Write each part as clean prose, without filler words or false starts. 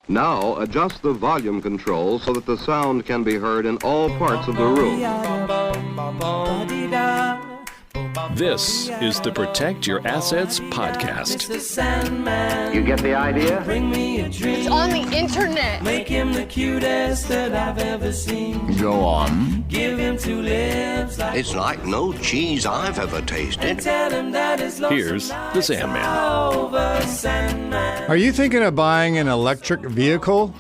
Now adjust the volume control so that the sound can be heard in all parts of the room. This is the Protect Your Assets podcast. You get the idea? It's on the internet. Make him the cutest that I've ever seen. Go on. Give him two lips like It's like no cheese I've ever tasted. tell him that his lonesome Here's the Sandman. over Sandman. Are you thinking of buying an electric vehicle?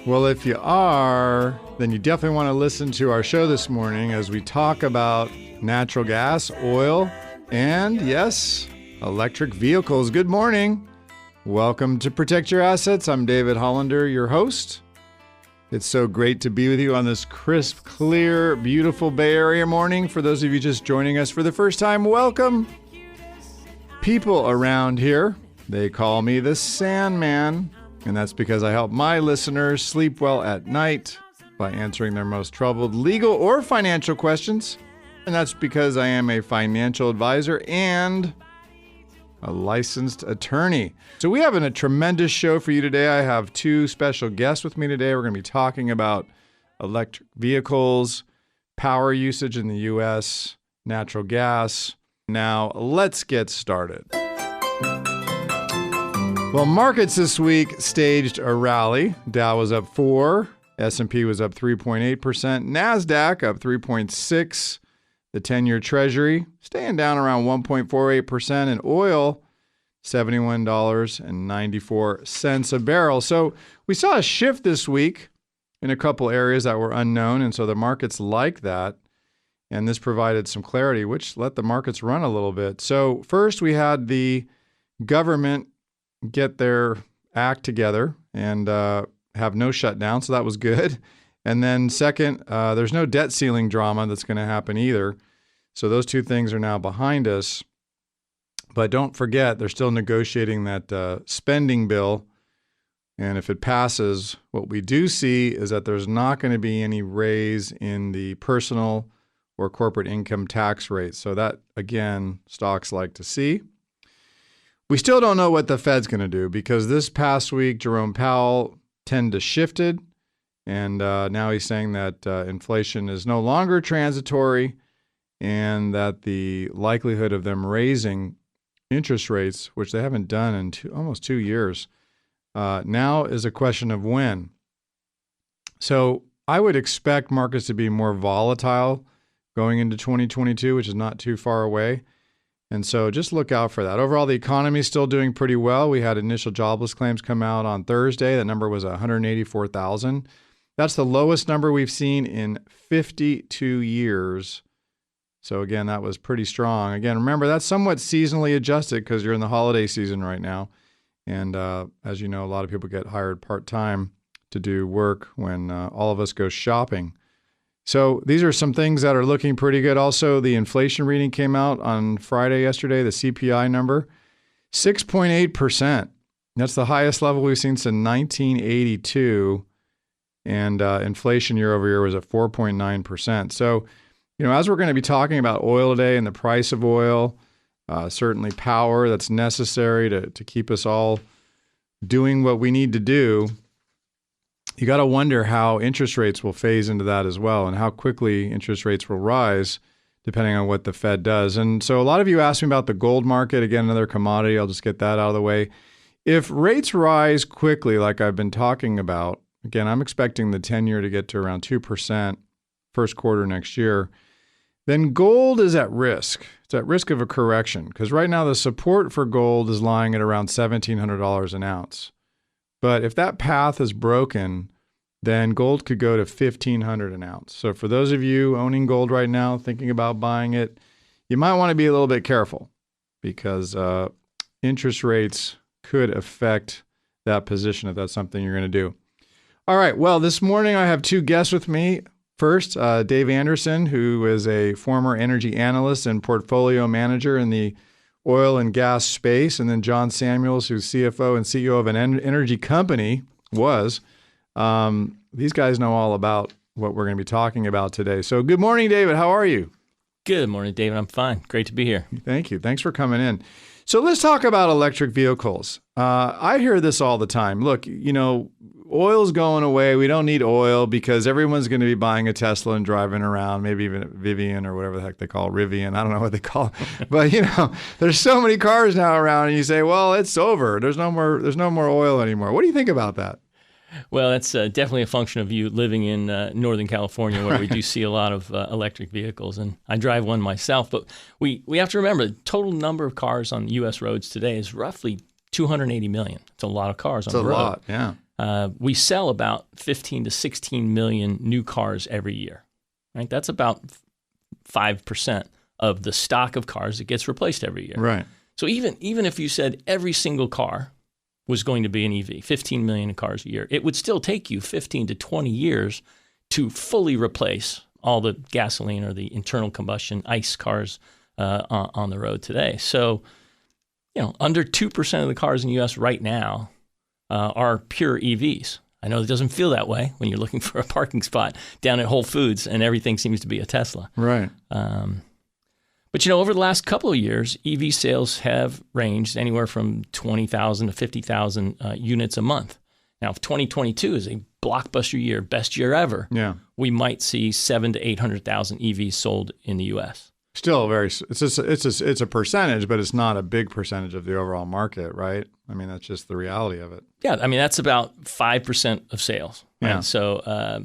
Well, if you are, then you definitely want to listen to our show this morning as we talk about natural gas, oil, and yes, electric vehicles. Good morning. Welcome to Protect Your Assets. I'm David Hollander, your host. It's so great to be with you on this crisp, clear, beautiful Bay Area morning. For those of you just joining us for the first time, welcome. People around here, they call me the Sandman, and that's because I help my listeners sleep well at night by answering their most troubled legal or financial questions. And that's because I am a financial advisor and a licensed attorney. So we have a tremendous show for you today. I have two special guests with me today. We're going to be talking about electric vehicles, power usage in the U.S., natural gas. Now, let's get started. Well, markets this week staged a rally. Dow was up 4%, S&P was up 3.8%, NASDAQ up 3.6%. The 10-year Treasury staying down around 1.48%, and oil $71.94 a barrel. So we saw a shift this week in a couple areas that were unknown, and so the markets like that, and this provided some clarity, which let the markets run a little bit. So first we had the government get their act together and have no shutdown, so that was good. And then second, there's no debt ceiling drama that's going to happen either. So those two things are now behind us. But don't forget, they're still negotiating that spending bill. And if it passes, what we do see is that there's not going to be any raise in the personal or corporate income tax rates. So that, again, stocks like to see. We still don't know what the Fed's going to do because this past week, Jerome Powell tended to shifted. And now he's saying that inflation is no longer transitory and that the likelihood of them raising interest rates, which they haven't done in almost 2 years, now is a question of when. So I would expect markets to be more volatile going into 2022, which is not too far away. And so just look out for that. Overall, the economy is still doing pretty well. We had initial jobless claims come out on Thursday. That number was 184,000. That's the lowest number we've seen in 52 years. So again, that was pretty strong. Again, remember, that's somewhat seasonally adjusted because you're in the holiday season right now. And as you know, a lot of people get hired part-time to do work when all of us go shopping. So these are some things that are looking pretty good. Also, the inflation reading came out on Friday yesterday, the CPI number, 6.8%. That's the highest level we've seen since 1982. And inflation year over year was at 4.9%. So, you know, as we're going to be talking about oil today and the price of oil, certainly power that's necessary to keep us all doing what we need to do, you got to wonder how interest rates will phase into that as well and how quickly interest rates will rise depending on what the Fed does. And so a lot of you asked me about the gold market. Again, another commodity. I'll just get that out of the way. If rates rise quickly, like I've been talking about, again, I'm expecting the 10-year to get to around 2% first quarter next year. Then gold is at risk. It's at risk of a correction because right now the support for gold is lying at around $1,700 an ounce. But if that path is broken, then gold could go to $1,500 an ounce. So for those of you owning gold right now, thinking about buying it, you might want to be a little bit careful because interest rates could affect that position if that's something you're going to do. All right. Well, this morning I have two guests with me. First, Dave Anderson, who is a former energy analyst and portfolio manager in the oil and gas space. And then John Samuels, who's CFO and CEO of an energy company, was. These guys know all about what we're going to be talking about today. So good morning, David. How are you? Good morning, David. I'm fine. Great to be here. Thank you. Thanks for coming in. So let's talk about electric vehicles. I hear this all the time. Look, oil's going away. We don't need oil because everyone's going to be buying a Tesla and driving around, maybe even a Vivian or whatever the heck they call it, Rivian. I don't know what they call it. But, there's so many cars now around and you say, well, it's over. There's no more oil anymore. What do you think about that? Well, that's definitely a function of you living in Northern California, where we do see a lot of electric vehicles, and I drive one myself. But we have to remember the total number of cars on U.S. roads today is roughly 280 million. It's a lot of cars on the road. It's a lot, yeah. We sell about 15 to 16 million new cars every year, right? That's about 5% of the stock of cars that gets replaced every year. Right. So even if you said every single car was going to be an EV, 15 million cars a year, it would still take you 15 to 20 years to fully replace all the gasoline or the internal combustion ICE cars on the road today. So, under 2% of the cars in the U.S. right now are pure EVs. I know it doesn't feel that way when you're looking for a parking spot down at Whole Foods and everything seems to be a Tesla. Right. But, over the last couple of years, EV sales have ranged anywhere from 20,000 to 50,000 units a month. Now, if 2022 is a blockbuster year, best year ever, we might see 700,000 to 800,000 EVs sold in the U.S. Still it's a percentage, but it's not a big percentage of the overall market, right? I mean, that's just the reality of it. Yeah, I mean, that's about 5% of sales. Right? Yeah. So,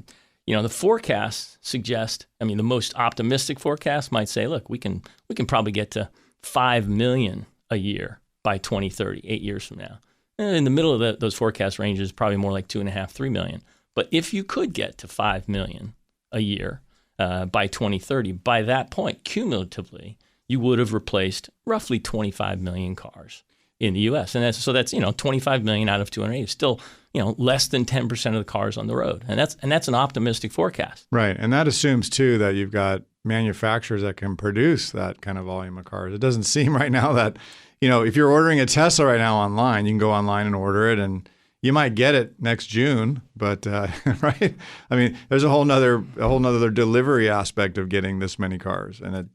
the forecasts suggest, the most optimistic forecast might say, look, we can probably get to 5 million a year by 2030, 8 years from now. And in the middle of those forecast ranges, probably more like 2.5, 3 million. But if you could get to 5 million a year by 2030, by that point, cumulatively, you would have replaced roughly 25 million cars in the U.S. And that's 25 million out of 280, still less than 10% of the cars on the road, and that's an optimistic forecast. Right, and that assumes too that you've got manufacturers that can produce that kind of volume of cars. It doesn't seem right now that if you're ordering a Tesla right now online, you can go online and order it, and you might get it next June, but right? I mean, there's a whole nother delivery aspect of getting this many cars, and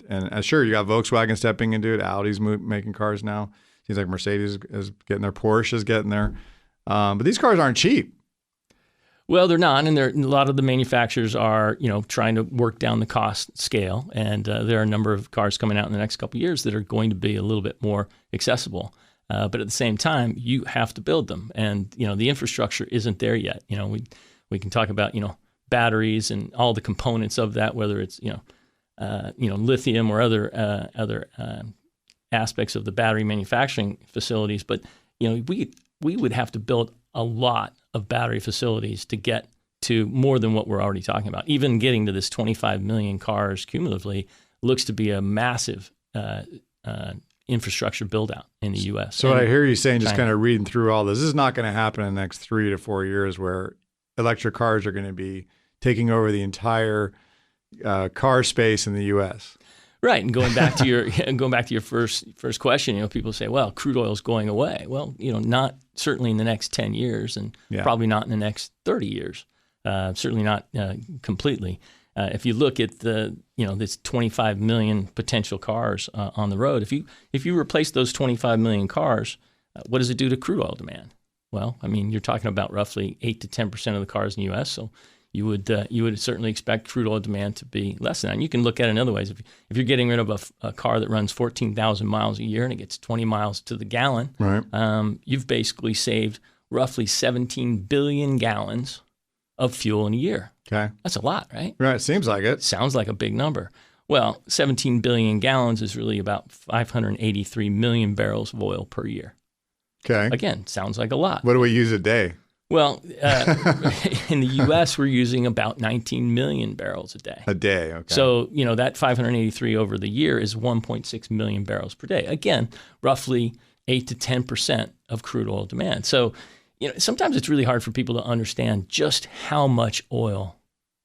sure, you got Volkswagen stepping into it, Audi's making cars now. Seems like Mercedes is getting there, Porsche is getting there. But these cars aren't cheap. Well, they're not, and a lot of the manufacturers are, trying to work down the cost scale, and there are a number of cars coming out in the next couple of years that are going to be a little bit more accessible. But at the same time, you have to build them, and the infrastructure isn't there yet. We can talk about batteries and all the components of that, whether it's lithium or other aspects of the battery manufacturing facilities, but we would have to build a lot of battery facilities to get to more than what we're already talking about. Even getting to this 25 million cars cumulatively looks to be a massive infrastructure build out in the U.S. So what I hear you saying, just kind of reading through all this is not going to happen in the next 3 to 4 years, where electric cars are going to be taking over the entire car space in the U.S. Right, and going back to your first question, people say, well, crude oil is going away. Well, not certainly in the next 10 years, and probably not in the next 30 years. Certainly not completely. If you look at this 25 million potential cars on the road, if you replace those 25 million cars, what does it do to crude oil demand? Well, you're talking about roughly 8 to 10% of the cars in the U.S., so you would certainly expect crude oil demand to be less than that. And you can look at it in other ways. If you're getting rid of a car that runs 14,000 miles a year and it gets 20 miles to the gallon, right. You've basically saved roughly 17 billion gallons of fuel in a year. Okay. That's a lot, right? Right. Seems like it. Sounds like a big number. Well, 17 billion gallons is really about 583 million barrels of oil per year. Okay. Again, sounds like a lot. What do we use a day? Well, in the U.S., we're using about 19 million barrels a day. A day, okay. So, that 583 over the year is 1.6 million barrels per day. Again, roughly 8 to 10% of crude oil demand. So, sometimes it's really hard for people to understand just how much oil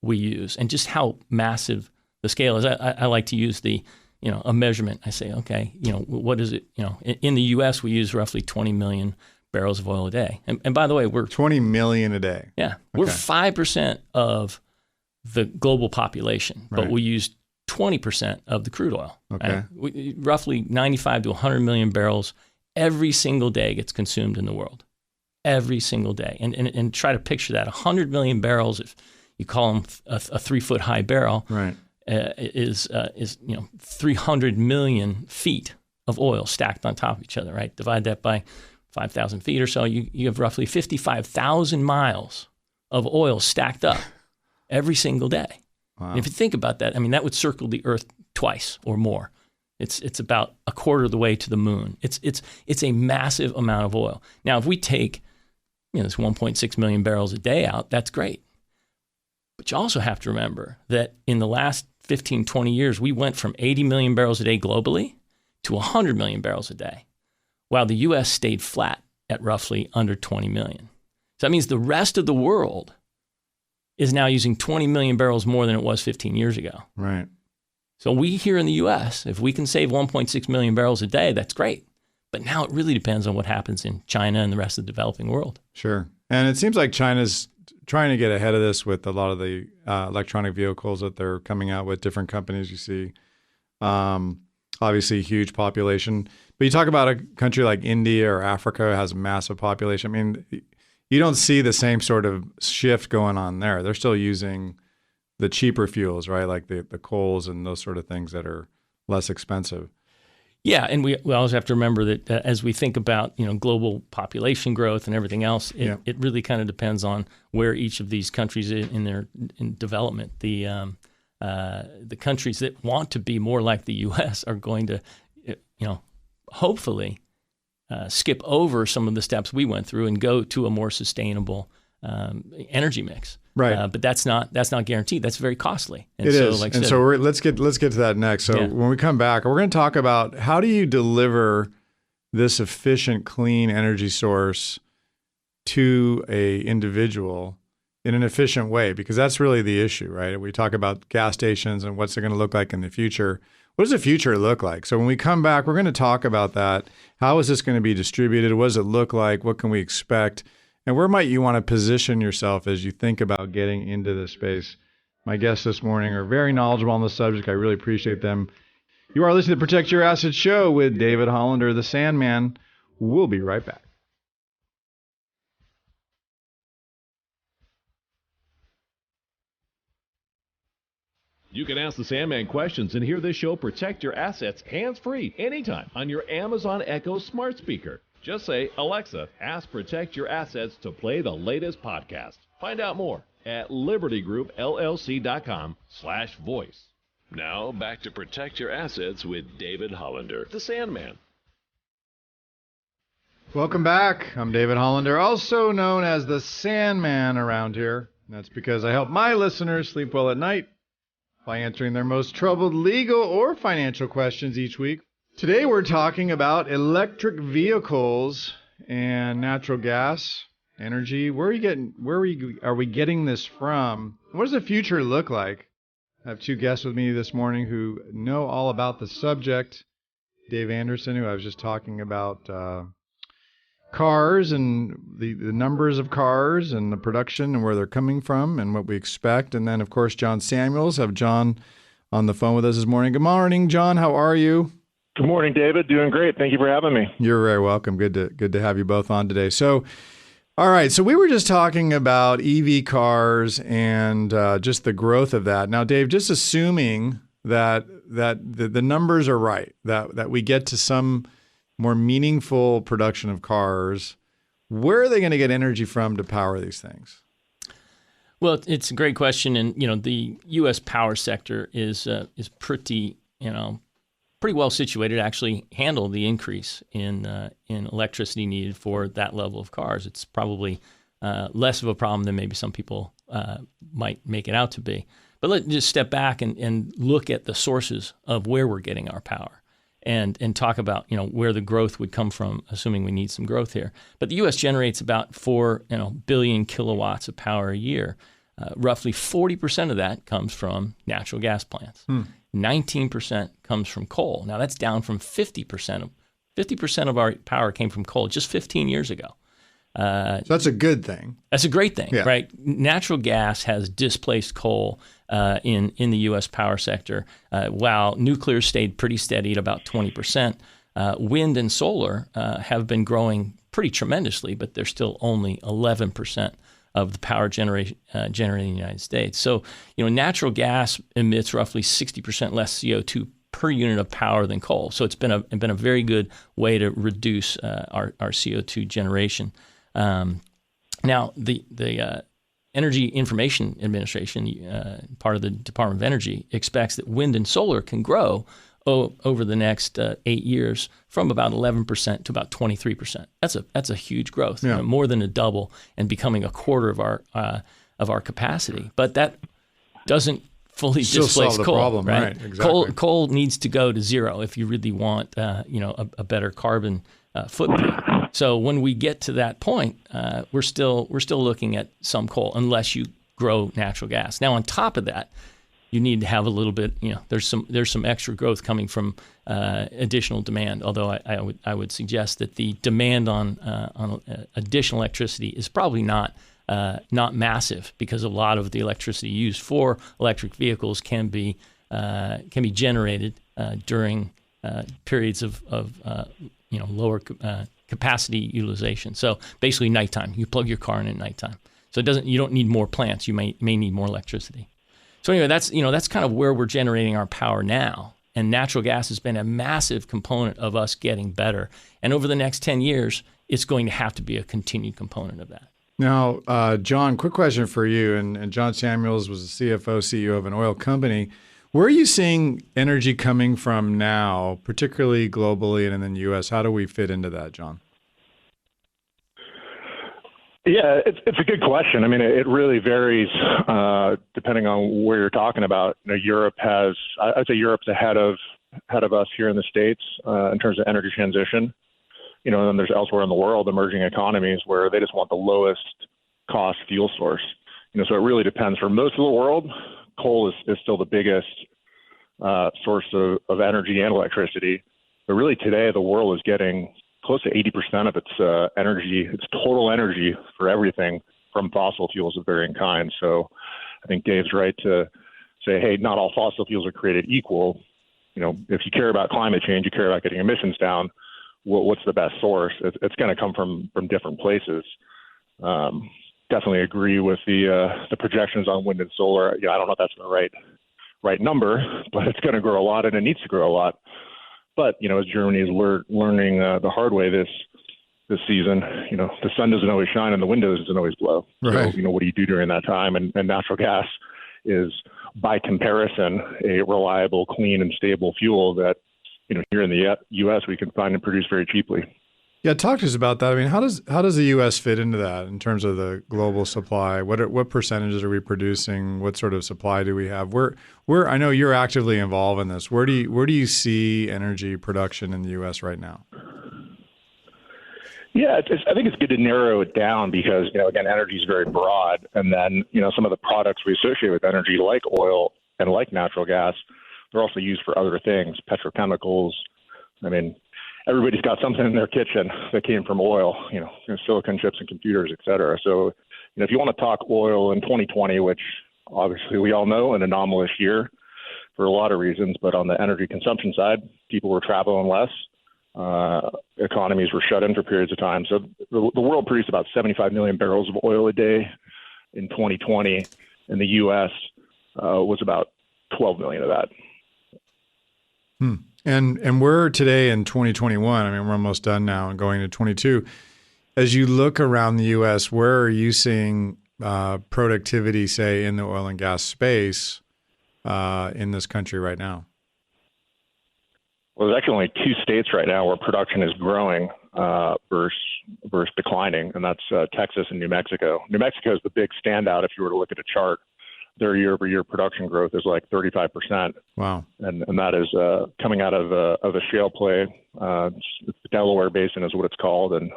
we use and just how massive the scale is. I like to use a measurement. I say, okay, what is it? In the U.S., we use roughly 20 million barrels of oil a day. And by the way, we're 20 million a day. Yeah. Okay. We're 5% of the global population, but we use 20% of the crude oil. Okay. Roughly 95 to 100 million barrels every single day gets consumed in the world. Every single day. And try to picture that. 100 million barrels, if you call them a 3-foot high barrel, Right. Is 300 million feet of oil stacked on top of each other, right? Divide that by 5,000 feet or so, you have roughly 55,000 miles of oil stacked up every single day. Wow. And if you think about that, I mean, that would circle the Earth twice or more. It's about a quarter of the way to the moon. It's a massive amount of oil. Now, if we take this 1.6 million barrels a day out, that's great. But you also have to remember that in the last 15, 20 years, we went from 80 million barrels a day globally to 100 million barrels a day, while the U.S. stayed flat at roughly under 20 million. So that means the rest of the world is now using 20 million barrels more than it was 15 years ago. Right. So we here in the U.S., if we can save 1.6 million barrels a day, that's great. But now it really depends on what happens in China and the rest of the developing world. Sure. And it seems like China's trying to get ahead of this with a lot of the electronic vehicles that they're coming out with, different companies you see. Obviously, huge population. But you talk about a country like India or Africa has a massive population. I mean, you don't see the same sort of shift going on there. They're still using the cheaper fuels, right? Like the coals and those sort of things that are less expensive. Yeah, and we always have to remember that as we think about global population growth and everything else, it really kind of depends on where each of these countries in development. The countries that want to be more like the U.S. are going to, hopefully skip over some of the steps we went through and go to a more sustainable energy mix. Right. But that's not guaranteed. That's very costly. And it so, is. like and said, so let's get to that next. So when we come back, we're going to talk about how do you deliver this efficient, clean energy source to a individual in an efficient way, because that's really the issue, right? We talk about gas stations and what's it going to look like in the future. What does the future look like? So when we come back, we're going to talk about that. How is this going to be distributed? What does it look like? What can we expect? And where might you want to position yourself as you think about getting into this space? My guests this morning are very knowledgeable on the subject. I really appreciate them. You are listening to Protect Your Assets Show with David Hollander, the Sandman. We'll be right back. You can ask the Sandman questions and hear this show Protect Your Assets hands-free anytime on your Amazon Echo smart speaker. Just say, Alexa, ask Protect Your Assets to play the latest podcast. Find out more at libertygroupllc.com/voice. Now back to Protect Your Assets with David Hollander, the Sandman. Welcome back. I'm David Hollander, also known as the Sandman around here. That's because I help my listeners sleep well at night by answering their most troubled legal or financial questions each week. Today we're talking about electric vehicles and natural gas energy. Where are we getting this from? What does the future look like? I have two guests with me this morning who know all about the subject. Dave Anderson, who I was just talking about cars and the numbers of cars and the production and where they're coming from and what we expect. And then, of course, John Samuels. I have John on the phone with us this morning. Good morning, John. How are you? Good morning, David. Doing great. Thank you for having me. You're very welcome. Good to have you both on today. So, all right. So we were just talking about EV cars and just the growth of that. Now, Dave, just assuming that the numbers are right, that we get to some more meaningful production of cars, where are they going to get energy from to power these things? Well, it's a great question, and the U.S. power sector is pretty well situated to actually handle the increase in electricity needed for that level of cars. It's probably less of a problem than maybe some people might make it out to be. But let's just step back and look at the sources of where we're getting our power and talk about where the growth would come from, assuming we need some growth here. But the U.S. generates about 4 billion kilowatts of power a year. Roughly 40% of that comes from natural gas plants. 19% comes from coal. Now that's down from 50%. 50% of our power came from coal just 15 years ago. So that's a good thing. That's a great thing, yeah. Right? Natural gas has displaced coal in the U.S. power sector, while nuclear stayed pretty steady at about 20%. Wind and solar have been growing pretty tremendously, but they're still only 11% of the power generated in the United States. So, natural gas emits roughly 60% less CO2 per unit of power than coal. So it's been a very good way to reduce our CO2 generation. Now, the Energy Information Administration, part of the Department of Energy, expects that wind and solar can grow over the next 8 years from about 11% to about 23%. That's a huge growth, more than a double, and becoming a quarter of our capacity. But that doesn't fully displace coal. Problem, right? Exactly. Coal needs to go to zero if you really want a better carbon footprint. So when we get to that point, we're still looking at some coal unless you grow natural gas. Now on top of that, you need to have a little bit. There's some extra growth coming from additional demand. Although I would suggest that the demand on additional electricity is probably not massive, because a lot of the electricity used for electric vehicles can be generated during periods of lower capacity utilization. So basically nighttime. You plug your car in at nighttime. So you don't need more plants. You may need more electricity. So anyway, that's kind of where we're generating our power now. And natural gas has been a massive component of us getting better. And over the next 10 years, it's going to have to be a continued component of that. Now, John, quick question for you. And John Samuels was the CFO, CEO of an oil company. Where are you seeing energy coming from now, particularly globally and in the U.S.? How do we fit into that, John? Yeah, it's a good question. I mean, it really varies depending on where you're talking about. I'd say Europe's ahead of us here in the States in terms of energy transition. And then there's elsewhere in the world, emerging economies, where they just want the lowest cost fuel source. So it really depends. For most of the world, coal is still the biggest source of energy and electricity. But really today, the world is getting close to 80% of its energy, its total energy for everything, from fossil fuels of varying kinds. So I think Dave's right to say, hey, not all fossil fuels are created equal. If you care about climate change, you care about getting emissions down, what's the best source? It's going to come from different places. Definitely agree with the projections on wind and solar. I don't know if that's the right number, but it's going to grow a lot, and it needs to grow a lot. But as Germany is learning the hard way this season, the sun doesn't always shine and the wind doesn't always blow. Right. So what do you do during that time? And natural gas is, by comparison, a reliable, clean, and stable fuel that here in the U.S. we can find and produce very cheaply. Yeah, talk to us about that. I mean, how does the U.S. fit into that in terms of the global supply? What percentages are we producing? What sort of supply do we have? Where I know you're actively involved in this. Where do you see energy production in the U.S. right now? Yeah, I think it's good to narrow it down because again, energy is very broad, and then some of the products we associate with energy, like oil and like natural gas, they're also used for other things, petrochemicals. I mean, everybody's got something in their kitchen that came from oil, silicon chips and computers, et cetera. So, if you want to talk oil in 2020, which obviously we all know an anomalous year for a lot of reasons, but on the energy consumption side, people were traveling less. Economies were shut in for periods of time. So the world produced about 75 million barrels of oil a day in 2020, and the U.S. Was about 12 million of that. And we're today in 2021. I mean, we're almost done now and going to 22. As you look around the U.S., where are you seeing productivity, say, in the oil and gas space in this country right now? Well, there's actually only 2 states right now where production is growing versus declining, and that's Texas and New Mexico. New Mexico is the big standout if you were to look at a chart. Their year-over-year production growth is like 35%. Wow! And that is coming out of a shale play. The Delaware Basin is what it's called, and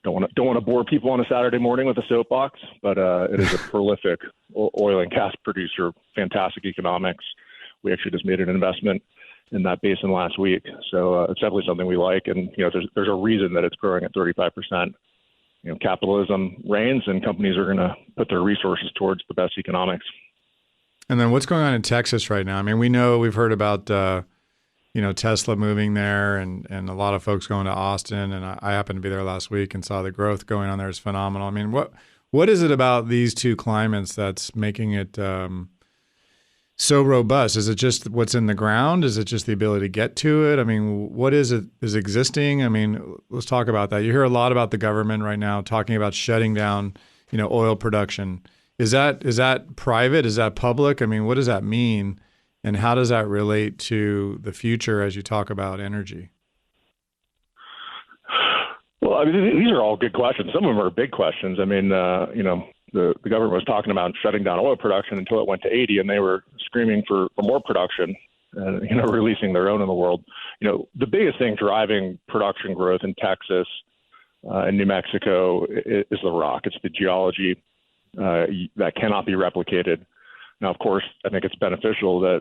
don't want to bore people on a Saturday morning with a soapbox, but it is a prolific oil and gas producer. Fantastic economics. We actually just made an investment in that basin last week, so it's definitely something we like. And there's a reason that it's growing at 35%. Capitalism reigns, and companies are going to put their resources towards the best economics. And then what's going on in Texas right now? I mean, we've heard about, Tesla moving there and a lot of folks going to Austin. And I happened to be there last week and saw the growth going on there is phenomenal. I mean, what is it about these two climates that's making it so robust? Is it just what's in the ground? Is it just the ability to get to it? I mean, what is existing? I mean, let's talk about that. You hear a lot about the government right now talking about shutting down, oil production. Is that private? Is that public? I mean, what does that mean? And how does that relate to the future as you talk about energy? Well, I mean, these are all good questions. Some of them are big questions. I mean, the government was talking about shutting down oil production until it went to 80, and they were screaming for more production and, releasing their own in the world. The biggest thing driving production growth in Texas and New Mexico is the rock. It's the geology that cannot be replicated. Now, of course, I think it's beneficial that,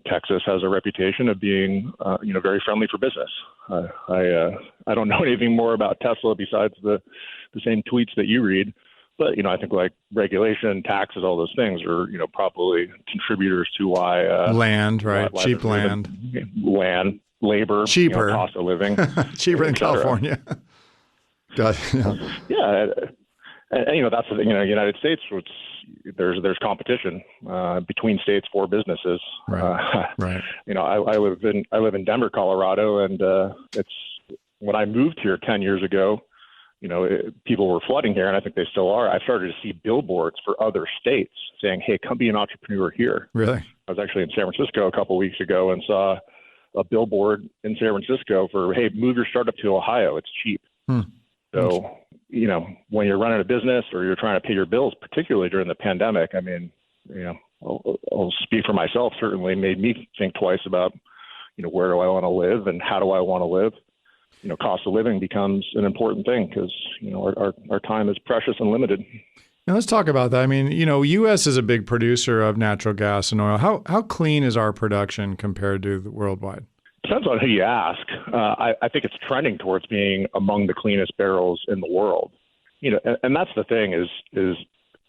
Texas has a reputation of being, very friendly for business. I don't know anything more about Tesla besides the same tweets that you read. But, I think like regulation, taxes, all those things are, probably contributors to why. Land, right? Cheap land. Land, labor. Cheaper. Cost of living. Cheaper in California. Yeah. And, that's the thing, United States, there's competition between states for businesses. Right. Right. I live in Denver, Colorado, and it's when I moved here 10 years ago, people were flooding here, and I think they still are. I started to see billboards for other states saying, "Hey, come be an entrepreneur here." Really? I was actually in San Francisco a couple of weeks ago and saw a billboard in San Francisco for, "Hey, move your startup to Ohio. It's cheap." So, when you're running a business or you're trying to pay your bills, particularly during the pandemic, I mean, I'll speak for myself, certainly made me think twice about, where do I want to live and how do I want to live? Cost of living becomes an important thing because, our time is precious and limited. Now let's talk about that. I mean, U.S. is a big producer of natural gas and oil. How clean is our production compared to the worldwide? Depends on who you ask. I think it's trending towards being among the cleanest barrels in the world. And that's the thing is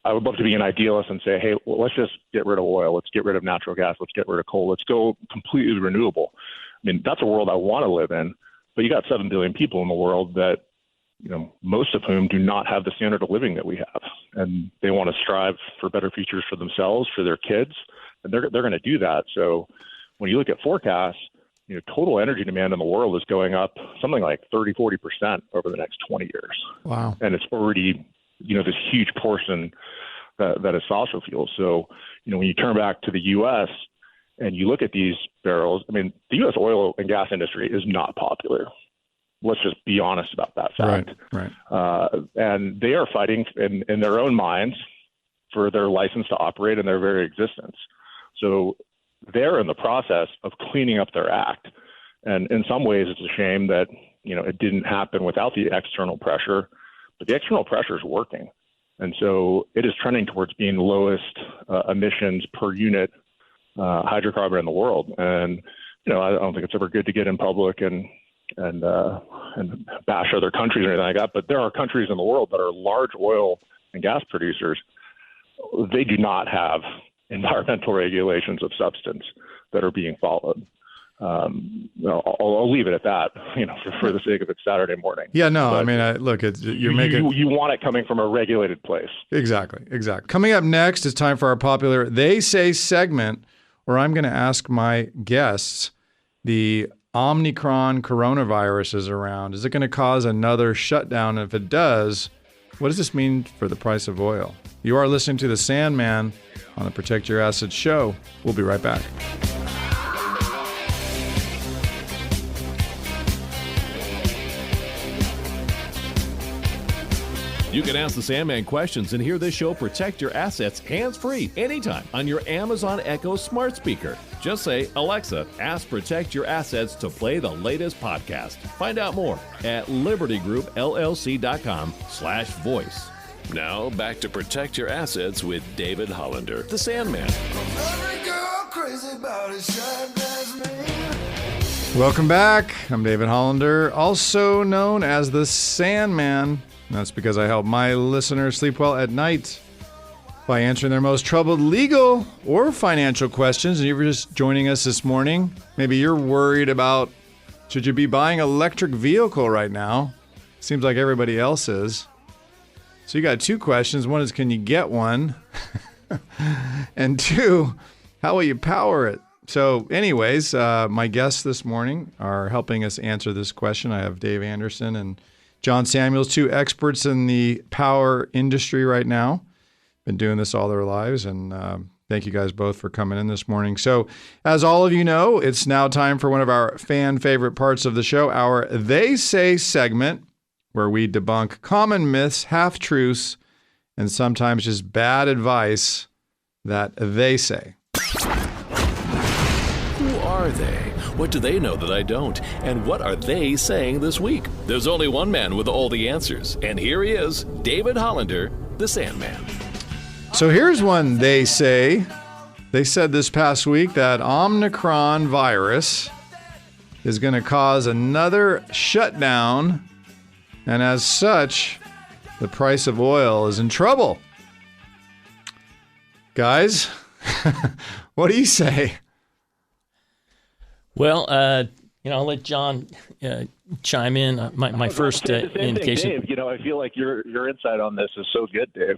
I would love to be an idealist and say, hey, well, let's just get rid of oil. Let's get rid of natural gas. Let's get rid of coal. Let's go completely renewable. I mean, that's a world I want to live in. But you got 7 billion people in the world that, most of whom do not have the standard of living that we have. And they want to strive for better futures for themselves, for their kids, and they're going to do that. So when you look at forecasts, total energy demand in the world is going up something like 30-40% over the next 20 years. Wow. And it's already, this huge portion that is fossil fuel. So, when you turn back to the U.S., and you look at these barrels, I mean, the U.S. oil and gas industry is not popular. Let's just be honest about that fact. Right. And they are fighting in their own minds for their license to operate in their very existence. So they're in the process of cleaning up their act. And in some ways, it's a shame that, it didn't happen without the external pressure, but the external pressure is working. And so it is trending towards being the lowest emissions per unit hydrocarbon in the world. And, I don't think it's ever good to get in public and bash other countries or anything like that. But there are countries in the world that are large oil and gas producers. They do not have environmental regulations of substance that are being followed. I'll leave it at that, for the sake of it's Saturday morning. Yeah, no, but I mean, look, you want it coming from a regulated place. Exactly. Coming up next is time for our popular They Say segment, where I'm going to ask my guests, the Omicron coronavirus is around. Is it going to cause another shutdown? And if it does, what does this mean for the price of oil? You are listening to The Sandman on the Protect Your Assets show. We'll be right back. You can ask the Sandman questions and hear this show Protect Your Assets hands-free anytime on your Amazon Echo smart speaker. Just say, Alexa, ask Protect Your Assets to play the latest podcast. Find out more at libertygroupllc.com/voice. Now back to Protect Your Assets with David Hollander, the Sandman. Welcome back. I'm David Hollander, also known as the Sandman. That's because I help my listeners sleep well at night. by answering their most troubled legal or financial questions. And if you're just joining us this morning, maybe you're worried about, should you be buying an electric vehicle right now? Seems like everybody else is. So you got two questions. One is, can you get one? And two, how will you power it? So anyways, my guests this morning are helping us answer this question. I have Dave Anderson and John Samuels, two experts in the power industry right now. Been doing this all their lives, and thank you guys both for coming in this morning. So as all of you know, it's now time for one of our fan favorite parts of the show, our They Say segment, where we debunk common myths, half-truths, and sometimes just bad advice that they say. Who are they? What do they know that I don't? And what are they saying this week? There's only one man with all the answers, and here he is, David Hollander, the Sandman. So here's one they say. They said this past week that Omicron virus is going to cause another shutdown, and as such, the price of oil is in trouble. Guys, what do you say? Well, I'll let John chime in. My first indication. Dave, I feel like your insight on this is so good, Dave.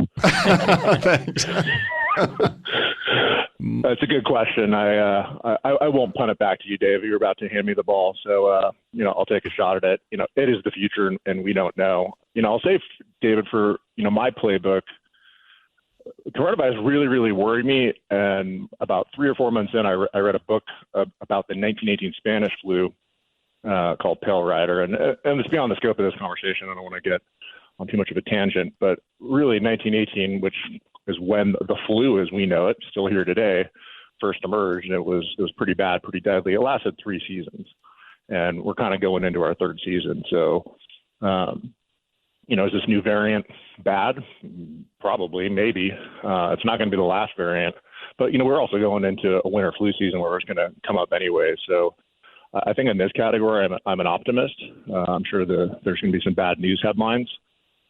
Thanks. That's a good question. I won't punt it back to you, Dave. You're about to hand me the ball, so I'll take a shot at it. It is the future, and we don't know. I'll say, David, for my playbook, coronavirus really, really worried me. And about 3 or 4 months in, I read a book about the 1918 Spanish flu called Pale Rider. And it's beyond the scope of this conversation. I don't want to get on too much of a tangent, but really 1918, which is when the flu as we know it, still here today, first emerged. And it was pretty bad, pretty deadly. It lasted 3 seasons. And we're kind of going into our 3rd season. So, is this new variant bad? Probably, maybe. It's not going to be the last variant. But, we're also going into a winter flu season where it's going to come up anyway. So I think in this category, I'm an optimist. I'm sure there's going to be some bad news headlines.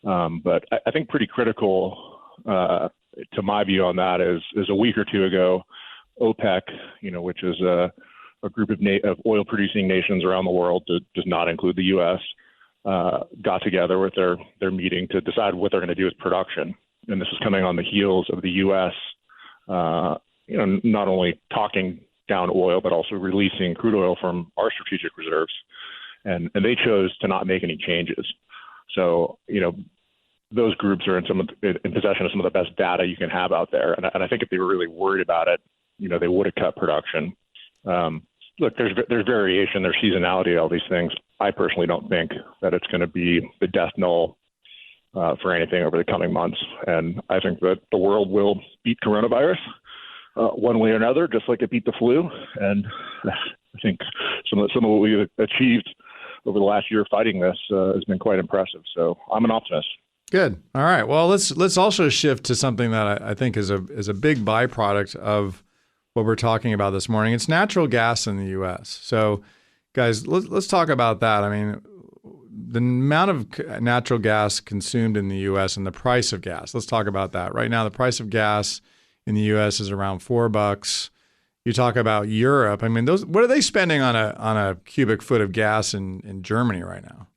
But I think pretty critical to my view on that is a week or two ago, OPEC, which is a group of oil-producing nations around the world, does not include the U.S., got together with their meeting to decide what they're going to do with production. And this is coming on the heels of the U.S., not only talking down oil, but also releasing crude oil from our strategic reserves. And they chose to not make any changes. So, those groups are in possession of some of the best data you can have out there. And I think if they were really worried about it, they would have cut production. Look, there's variation, there's seasonality, all these things. I personally don't think that it's going to be the death knell for anything over the coming months. And I think that the world will beat coronavirus one way or another, just like it beat the flu. And I think some of what we've achieved over the last year fighting this has been quite impressive. So I'm an optimist. Good. All right. Well, let's also shift to something that I think is a big byproduct of what we're talking about this morning. It's natural gas in the U.S. So, guys, let's talk about that. I mean, the amount of natural gas consumed in the U.S. and the price of gas. Let's talk about that. Right now, the price of gas in the U.S. is around $4. You talk about Europe. I mean, what are they spending on a cubic foot of gas in Germany right now?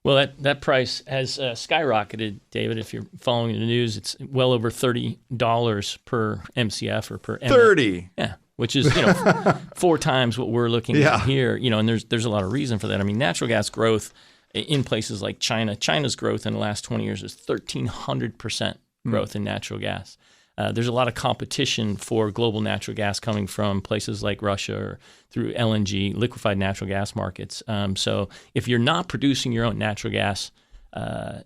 Well, that price has skyrocketed, David. If you're following the news, it's well over $30 per MCF or per 30. Yeah, which is 4 times what we're looking at here. And there's a lot of reason for that. I mean, natural gas growth in places like China. China's growth in the last 20 years is 1,300% growth in natural gas. There's a lot of competition for global natural gas coming from places like Russia or through LNG, liquefied natural gas markets. So if you're not producing your own natural gas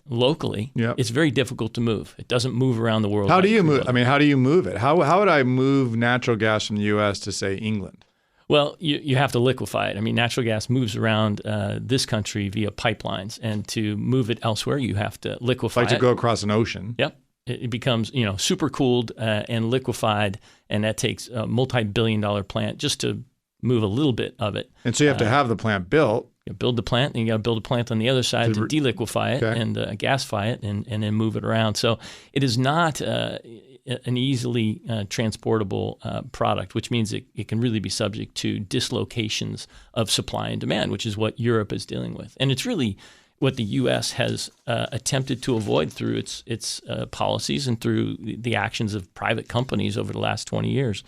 locally, it's very difficult to move. It doesn't move around the world. How do you move? I mean, how do you move it? How would I move natural gas from the U.S. to, say, England? Well, you have to liquefy it. I mean, natural gas moves around this country via pipelines, and to move it elsewhere, you have to liquefy it. To go across an ocean. Yep. It becomes, super cooled and liquefied, and that takes a multi-billion-dollar plant just to move a little bit of it. And so you have to have the plant built, You build the plant, and you got to build a plant on the other side to deliquefy it Okay. and gasify it, and then move it around. So it is not an easily transportable product, which means it can really be subject to dislocations of supply and demand, which is what Europe is dealing with. And it's really what the U.S. has attempted to avoid through its policies and through the actions of private companies over the last 20 years.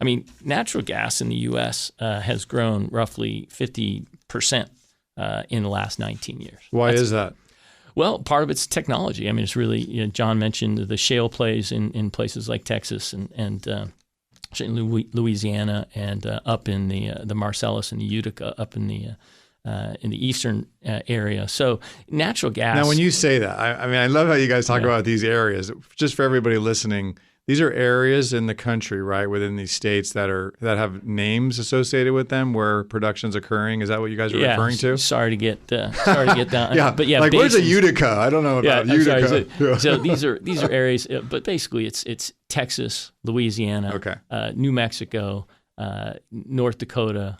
I mean, natural gas in the U.S. Has grown roughly 50% in the last 19 years. Why is that? Well, part of it's technology. I mean, it's really, John mentioned the shale plays in places like Texas and Louisiana and up in the Marcellus and the Utica up in the eastern area. So natural gas. Now, when you say that, I mean, I love how you guys talk about these areas. Just for everybody listening, these are areas in the country, right, within these states that have names associated with them where production's occurring. Is that what you guys are referring to? Sorry to get down. Yeah, but yeah, like where's a basins. Utica? I don't know about Utica. Sorry. So these are areas, but basically it's Texas, Louisiana, New Mexico, North Dakota.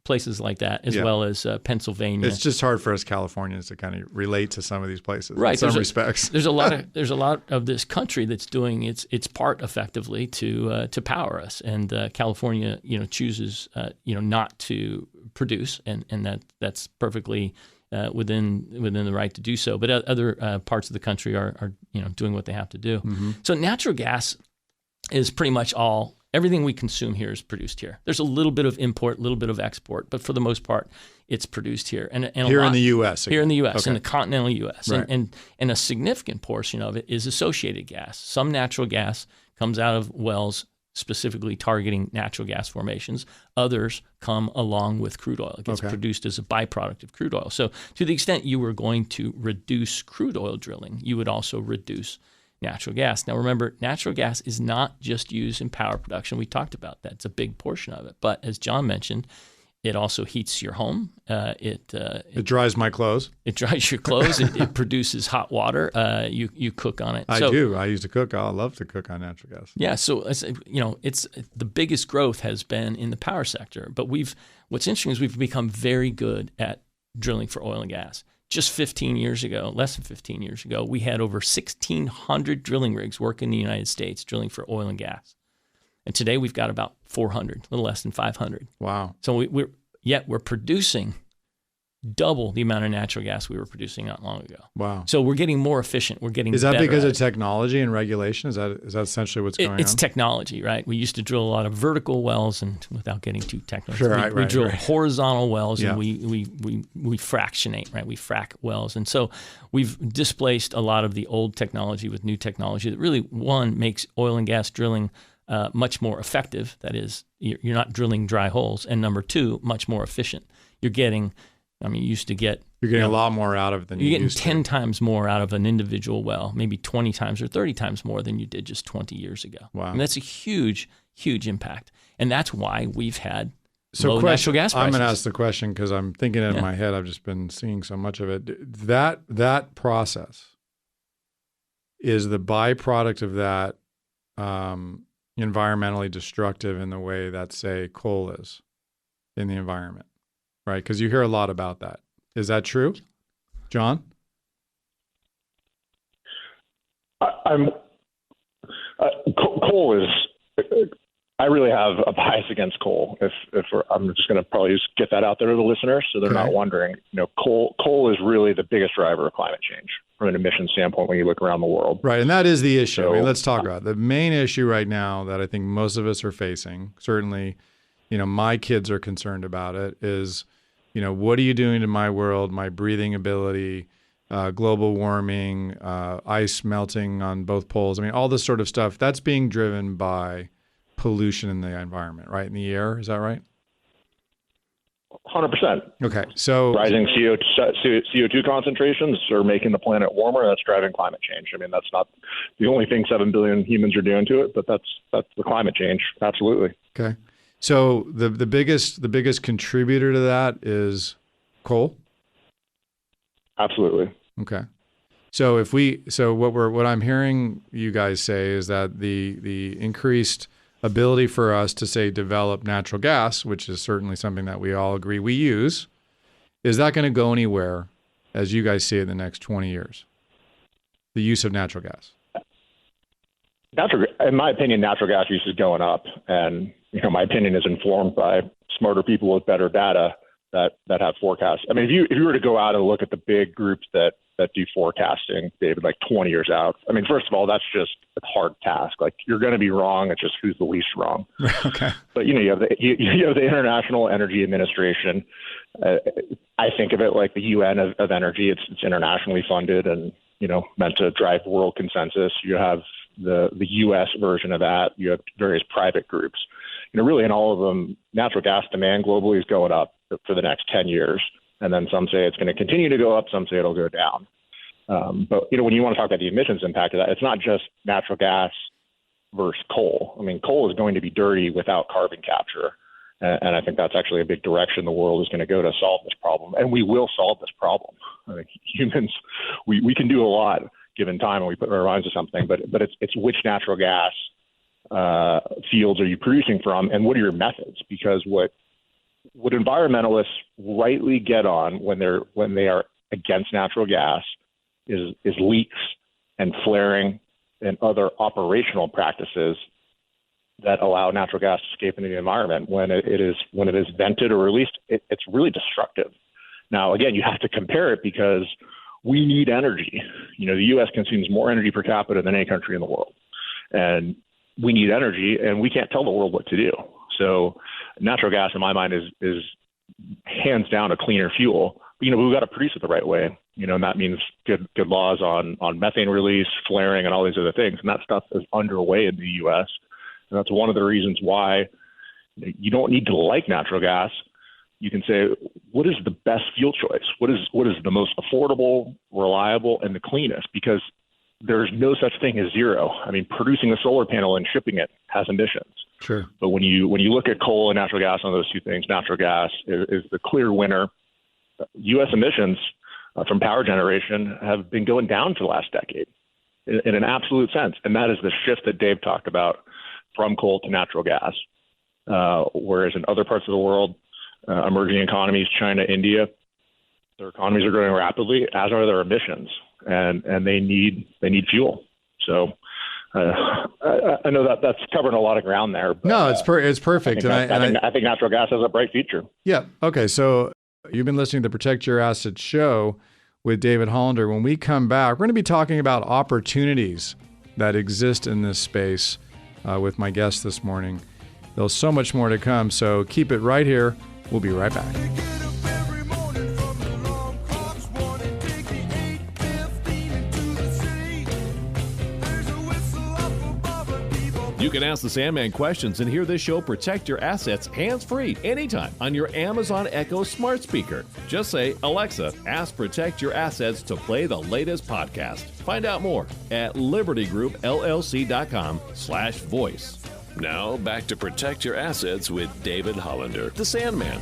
Places like that, as well as Pennsylvania. It's just hard for us Californians to kind of relate to some of these places, right? In some respects. There's a lot of this country that's doing its part effectively to power us, and California, chooses not to produce, and that's perfectly within the right to do so. But other parts of the country are doing what they have to do. Mm-hmm. So natural gas is pretty much all. Everything we consume here is produced here. There's a little bit of import, a little bit of export, but for the most part, it's produced here. And here in the U.S. Here in the U.S., in the continental U.S. Right. And a significant portion of it is associated gas. Some natural gas comes out of wells specifically targeting natural gas formations. Others come along with crude oil. It gets produced as a byproduct of crude oil. So to the extent you were going to reduce crude oil drilling, you would also reduce natural gas. Now, remember, natural gas is not just used in power production. We talked about that. It's a big portion of it. But as John mentioned, it also heats your home. It dries my clothes. It dries your clothes. it produces hot water. You cook on it. I do. I used to cook. I love to cook on natural gas. Yeah. So it's the biggest growth has been in the power sector. But what's interesting is we've become very good at drilling for oil and gas. Just 15 years ago, less than 15 years ago, we had over 1,600 drilling rigs working in the United States drilling for oil and gas. And today we've got about 400, a little less than 500. Wow. So we're producing double the amount of natural gas we were producing not long ago. Wow. So we're getting more efficient. We're getting Is that better because at of technology and regulation? Is that essentially what's going on? It's technology, right? We used to drill a lot of vertical wells, and without getting too technical, Sure, we drill horizontal wells, Yeah. and we fractionate, right? We frack wells. And so we've displaced a lot of the old technology with new technology that really, one, makes oil and gas drilling much more effective. That is, you're not drilling dry holes. And number two, much more efficient. You're getting, you used to get... You're getting a lot more out of it than you used to. You're getting 10 times more out of an individual well, maybe 20 times or 30 times more than you did just 20 years ago. Wow. And that's a huge, huge impact. And that's why we've had low natural gas prices. I'm going to ask the question because I'm thinking in my head. I've just been seeing so much of it. That process is the byproduct of that environmentally destructive in the way that, say, coal is in the environment, right? Because you hear a lot about that. Is that true, John? Coal is. I really have a bias against coal. I'm just going to probably just get that out there to the listeners, so they're not wondering. Coal is really the biggest driver of climate change from an emission standpoint when you look around the world. Right, and that is the issue. So, let's talk about it. The main issue right now that I think most of us are facing. Certainly, my kids are concerned about it. Is what are you doing to my world, my breathing ability, global warming, ice melting on both poles? All this sort of stuff that's being driven by pollution in the environment, right? In the air, is that right? 100%. Okay, so rising CO2 concentrations are making the planet warmer. That's driving climate change. That's not the only thing 7 billion humans are doing to it, but that's the climate change. Absolutely. Okay, so the biggest contributor to that is coal. Absolutely. Okay. So what I'm hearing you guys say is that the increased ability for us to, say, develop natural gas, which is certainly something that we all agree we use, Is that going to go anywhere as you guys see it in the next 20 years? The use of natural gas. In my opinion, natural gas use is going up, and my opinion is informed by smarter people with better data that have forecasts. I mean, if you were to go out and look at the big groups that do forecasting, David, like 20 years out. I mean, first of all, that's just a hard task. Like, you're going to be wrong. It's just who's the least wrong. Okay. But you have the International Energy Administration. I think of it like the UN of energy. It's internationally funded and meant to drive world consensus. You have the U.S. version of that. You have various private groups. Really in all of them, natural gas demand globally is going up for the next 10 years. And then some say it's going to continue to go up. Some say it'll go down. But when you want to talk about the emissions impact of that, it's not just natural gas versus coal. I mean, coal is going to be dirty without carbon capture. And I think that's actually a big direction the world is going to go to solve this problem. And we will solve this problem. I think humans, we can do a lot given time and we put our minds to something, but it's which natural gas fields are you producing from and what are your methods? Because what environmentalists rightly get on when they are against natural gas is leaks and flaring and other operational practices that allow natural gas to escape into the environment. When it is vented or released, it's really destructive. Now, again, you have to compare it because we need energy. The U.S. consumes more energy per capita than any country in the world, and we need energy, and we can't tell the world what to do. So, natural gas, in my mind, is hands down a cleaner fuel. But, we've got to produce it the right way. And that means good laws on methane release, flaring, and all these other things. And that stuff is underway in the U.S. And that's one of the reasons why you don't need to like natural gas. You can say, what is the best fuel choice? What is the most affordable, reliable, and the cleanest? Because there's no such thing as zero. I mean, producing a solar panel and shipping it has emissions. Sure. But when you look at coal and natural gas on those two things, natural gas is the clear winner. U.S. emissions from power generation have been going down for the last decade in an absolute sense. And that is the shift that Dave talked about from coal to natural gas. Whereas in other parts of the world, emerging economies, China, India, their economies are growing rapidly, as are their emissions, and they need fuel. So I know that's covering a lot of ground there. But, no, it's perfect. I think natural gas has a bright future. Yeah. Okay. So you've been listening to the Protect Your Assets show with David Hollander. When we come back, we're going to be talking about opportunities that exist in this space with my guest this morning. There's so much more to come, so keep it right here. We'll be right back. You can ask the Sandman questions and hear this show Protect Your Assets hands-free anytime on your Amazon Echo smart speaker. Just say, Alexa, ask Protect Your Assets to play the latest podcast. Find out more at libertygroupllc.com/voice. Now back to Protect Your Assets with David Hollander, the Sandman.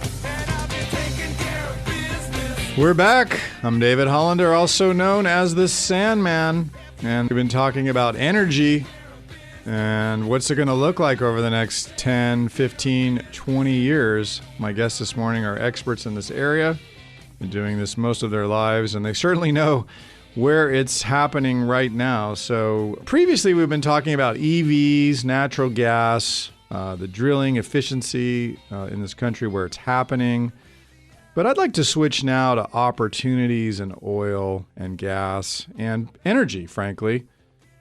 We're back. I'm David Hollander, also known as the Sandman, and we've been talking about energy and what's it going to look like over the next 10, 15, 20 years. My guests this morning are experts in this area, been doing this most of their lives, and they certainly know where it's happening right now. So previously we've been talking about EVs, natural gas, the drilling efficiency in this country where it's happening. But I'd like to switch now to opportunities in oil and gas and energy, frankly,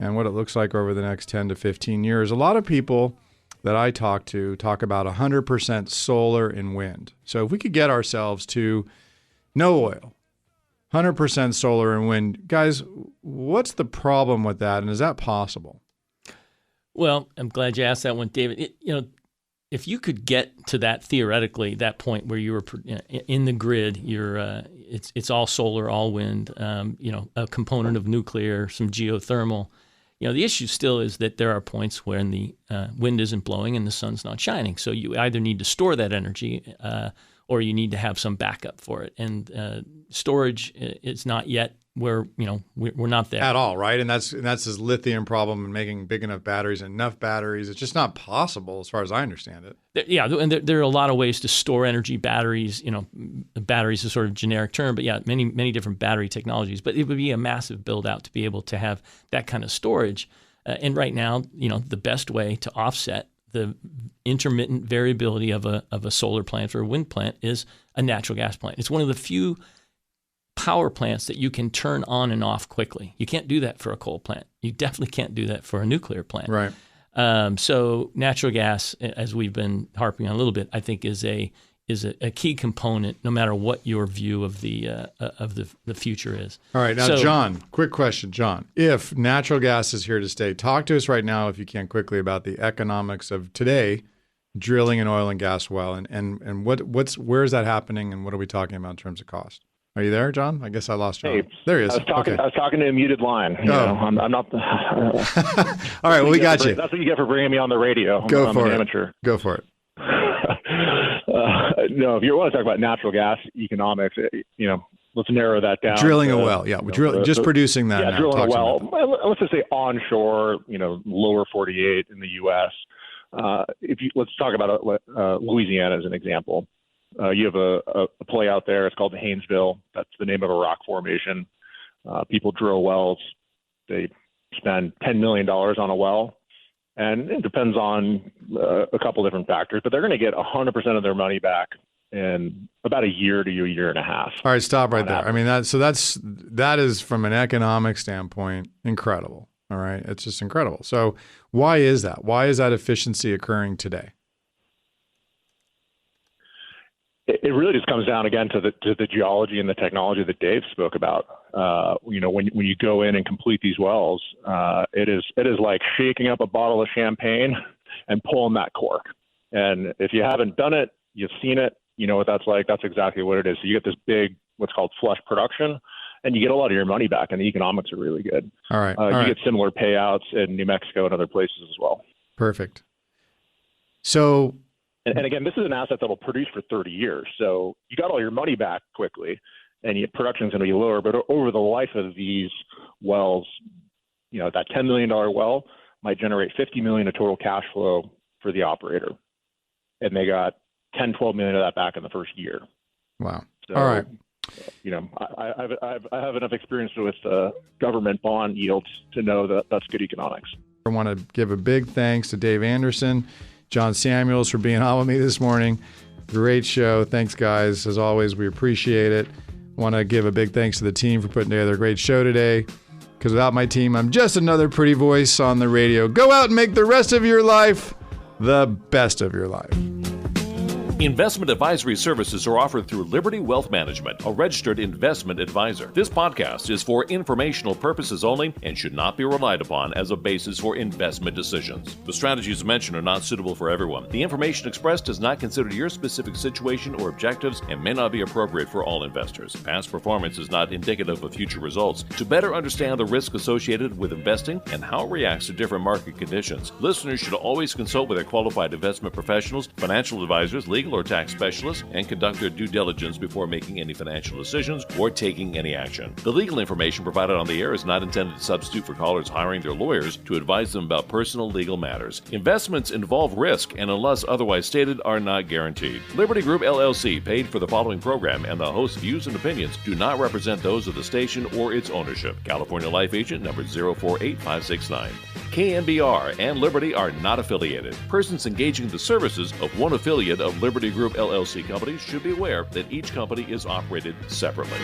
and what it looks like over the next 10 to 15 years. A lot of people that I talk to talk about 100% solar and wind. So if we could get ourselves to no oil, 100% solar and wind, guys, what's the problem with that, and is that possible? Well, I'm glad you asked that one, David. If you could get to that theoretically, that point where you were in the grid, it's all solar, all wind, a component of nuclear, some geothermal. The issue still is that there are points when the wind isn't blowing and the sun's not shining. So you either need to store that energy or you need to have some backup for it. And storage is not yet we're not there at all, right? And that's this lithium problem and making big enough batteries and enough batteries. It's just not possible, as far as I understand it. Yeah, and there are a lot of ways to store energy. Batteries, batteries is sort of a generic term, but yeah, many different battery technologies. But it would be a massive build out to be able to have that kind of storage. And right now, the best way to offset the intermittent variability of a solar plant or a wind plant is a natural gas plant. It's one of the few power plants that you can turn on and off quickly. You can't do that for a coal plant. You definitely can't do that for a nuclear plant. Right. So natural gas, as we've been harping on a little bit, I think is a key component, no matter what your view of the future is. All right, now John, quick question, John. If natural gas is here to stay, talk to us right now, if you can, quickly about the economics of today drilling an oil and gas well, and where is that happening, and what are we talking about in terms of cost? Are you there, John? I guess I lost John. Hey, there he is. I was talking to a muted line. I'm not. All right, well, we got you. That's what you get for bringing me on the radio. Go for it. Amateur. Go for it. No, if you want to talk about natural gas economics, let's narrow that down. Drilling a well, yeah. Just producing that. Yeah, drilling a well. Let's just say onshore, lower 48 in the U.S. Let's talk about Louisiana as an example. You have a play out there. It's called the Haynesville. That's the name of a rock formation. People drill wells. They spend $10 million on a well. And it depends on a couple different factors, but they're going to get 100% of their money back in about a year to a year and a half. All right, stop right there. Average. I mean, that is from an economic standpoint incredible. All right, it's just incredible. So why is that? Why is that efficiency occurring today? It really just comes down again to the geology and the technology that Dave spoke about. When you go in and complete these wells, it is like shaking up a bottle of champagne and pulling that cork. And if you haven't done it, you've seen it. You know what that's like. That's exactly what it is. So you get this big, what's called flush production, and you get a lot of your money back, and the economics are really good. All right. You get similar payouts in New Mexico and other places as well. Perfect. So. And again, this is an asset that will produce for 30 years. So you got all your money back quickly, and your production is going to be lower. But over the life of these wells, that $10 million well might generate $50 million of total cash flow for the operator. And they got 10, 12 million of that back in the first year. Wow. So, all right. I have enough experience with government bond yields to know that that's good economics. I want to give a big thanks to Dave Anderson, John Samuels for being on with me this morning. Great show. Thanks, guys. As always, we appreciate it. Want to give a big thanks to the team for putting together a great show today, because without my team, I'm just another pretty voice on the radio. Go out and make the rest of your life the best of your life. Investment advisory services are offered through Liberty Wealth Management, a registered investment advisor. This podcast is for informational purposes only and should not be relied upon as a basis for investment decisions. The strategies mentioned are not suitable for everyone. The information expressed does not consider your specific situation or objectives and may not be appropriate for all investors. Past performance is not indicative of future results. To better understand the risk associated with investing and how it reacts to different market conditions, listeners should always consult with their qualified investment professionals, financial advisors, legal or tax specialists, and conduct their due diligence before making any financial decisions or taking any action. The legal information provided on the air is not intended to substitute for callers hiring their lawyers to advise them about personal legal matters. Investments involve risk and, unless otherwise stated, are not guaranteed. Liberty Group LLC paid for the following program, and the host's views and opinions do not represent those of the station or its ownership. California Life Agent number 048569. KNBR and Liberty are not affiliated. Persons engaging the services of one affiliate of Liberty Group LLC companies should be aware that each company is operated separately.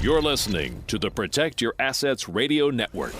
You're listening to the Protect Your Assets Radio Network.